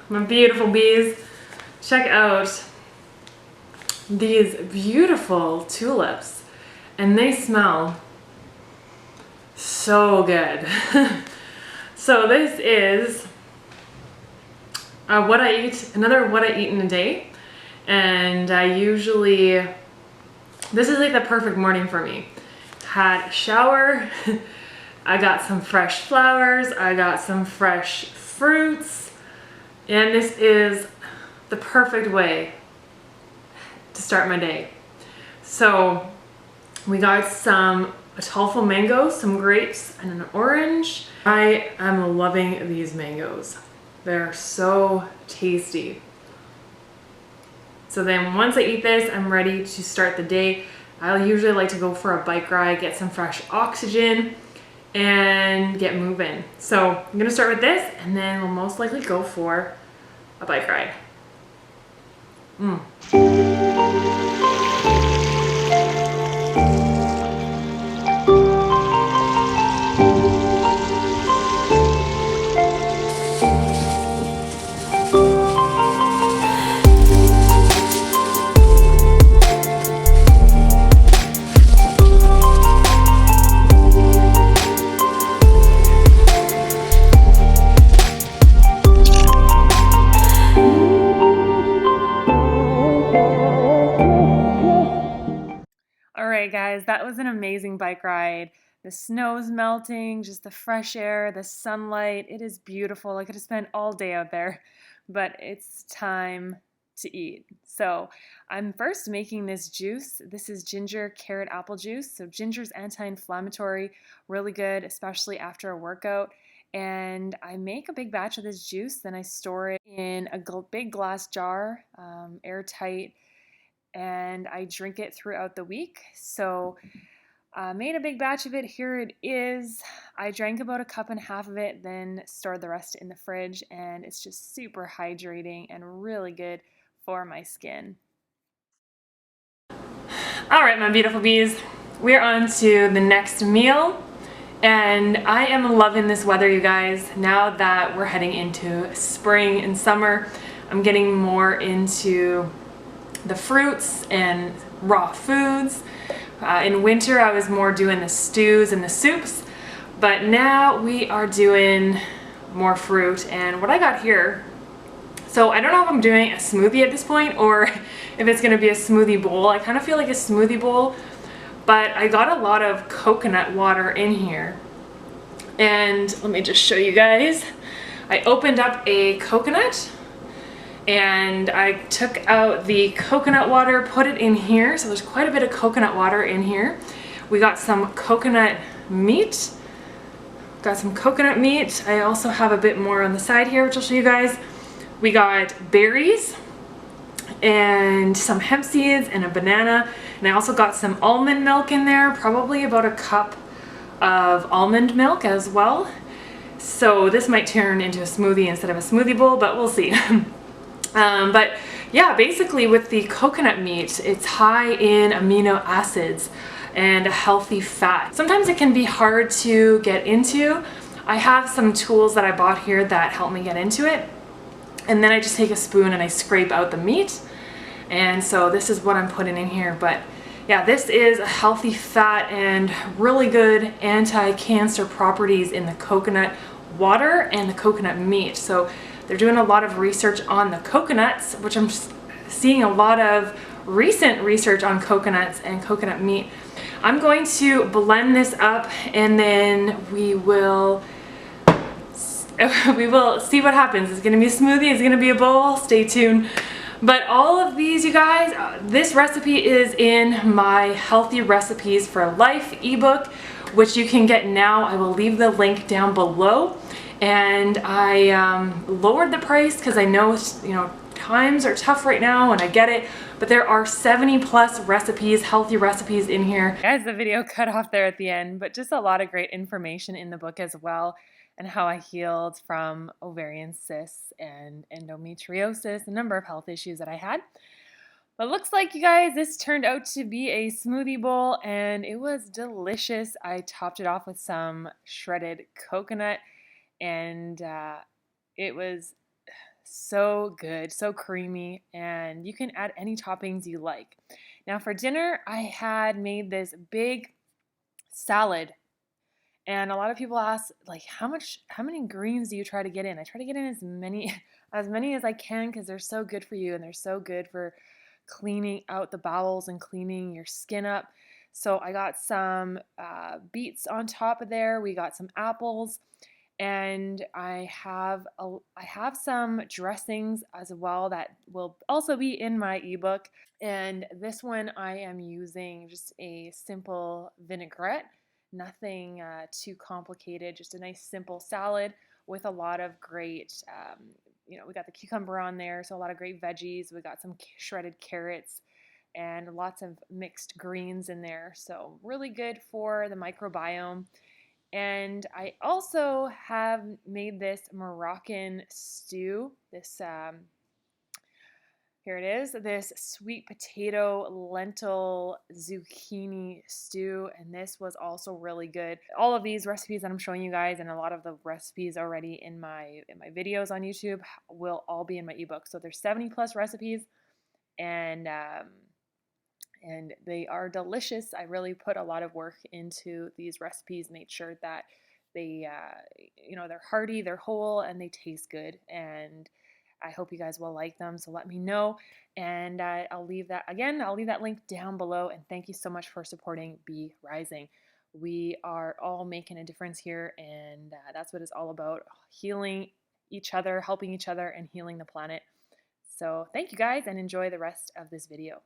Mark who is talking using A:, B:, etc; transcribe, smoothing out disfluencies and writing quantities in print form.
A: My beautiful bees, check out these beautiful tulips, and they smell so good. So this is what I eat, another what I eat in a day, and I usually, this is like the perfect morning for me. Had a shower, I got some fresh flowers, I got some fresh fruits, and this is the perfect way to start my day. So we got some Atolfo mangoes, some grapes, and an orange. I am loving these mangoes. They're so tasty. So then once I eat this, I'm ready to start the day. I usually like to go for a bike ride, get some fresh oxygen, and get moving. So I'm gonna start with this, and then we'll most likely go for a bike ride. Alright guys, that was an amazing bike ride. The snow's melting, just the fresh air, the sunlight. It is beautiful. I could have spent all day out there, but it's time to eat. So I'm first making this juice. This is ginger carrot apple juice. So ginger's anti-inflammatory, really good, especially after a workout. And I make a big batch of this juice, then I store it in a big glass jar, airtight, and I drink it throughout the week. So I made a big batch of it. Here it is. I drank about a cup and a half of it, then stored the rest in the fridge, and it's just super hydrating and really good for my skin. All right, my beautiful bees, we're on to the next meal, and I am loving this weather, you guys. Now that we're heading into spring and summer, I'm getting more into the fruits and raw foods. In winter, I was more doing the stews and the soups, but now we are doing more fruit. And what I got here, so I don't know if I'm doing a smoothie at this point or if it's gonna be a smoothie bowl. I kind of feel like a smoothie bowl, but I got a lot of coconut water in here. And let me just show you guys. I opened up a coconut, and I took out the coconut water, put it in here. So there's quite a bit of coconut water in here. We got some coconut meat. Got some coconut meat. I also have a bit more on the side here, which I'll show you guys. We got berries and some hemp seeds and a banana. And I also got some almond milk in there, probably about a cup of almond milk as well. So this might turn into a smoothie instead of a smoothie bowl, but we'll see. But yeah, basically with the coconut meat, it's high in amino acids and a healthy fat. Sometimes it can be hard to get into. I have some tools that I bought here that help me get into it. And then I just take a spoon and I scrape out the meat. And so this is what I'm putting in here. But yeah, this is a healthy fat and really good anti-cancer properties in the coconut water and the coconut meat. So they're doing a lot of research on the coconuts, which I'm seeing a lot of recent research on coconuts and coconut meat. I'm going to blend this up, and then we will see what happens. It's gonna be a smoothie, it's gonna be a bowl, stay tuned. But all of these, you guys, this recipe is in my Healthy Recipes for Life ebook, which you can get now. I will leave the link down below. And I lowered the price because I know, times are tough right now, and I get it, but there are 70+ recipes, healthy recipes in here. Guys, the video cut off there at the end, but just a lot of great information in the book as well, and how I healed from ovarian cysts and endometriosis, a number of health issues that I had. But looks like, you guys, this turned out to be a smoothie bowl, and it was delicious. I topped it off with some shredded coconut, and it was So good, so creamy, and you can add any toppings you like. Now for dinner, I had made this big salad, and a lot of people ask like how many greens do you try to get in? I try to get in as many as many as I can because they're so good for you and they're so good for cleaning out the bowels and cleaning your skin up. So I got some beets on top of there. We got some apples, and I have some dressings as well that will also be in my ebook. And this one I am using just a simple vinaigrette, nothing too complicated, just a nice simple salad with a lot of great, we got the cucumber on there, so a lot of great veggies. We got some shredded carrots and lots of mixed greens in there, so really good for the microbiome. And I also have made this Moroccan stew. Here it is, this sweet potato, lentil, zucchini stew, and this was also really good. All of these recipes that I'm showing you guys, and a lot of the recipes already in my videos on YouTube, will all be in my ebook. So there's 70 plus recipes, and they are delicious. I really put a lot of work into these recipes, made sure that they, they're hearty, they're whole, and they taste good. And I hope you guys will like them. So let me know. And I'll leave that link down below. And thank you so much for supporting Be Rising. We are all making a difference here. And that's what it's all about, healing each other, helping each other, and healing the planet. So thank you guys, and enjoy the rest of this video.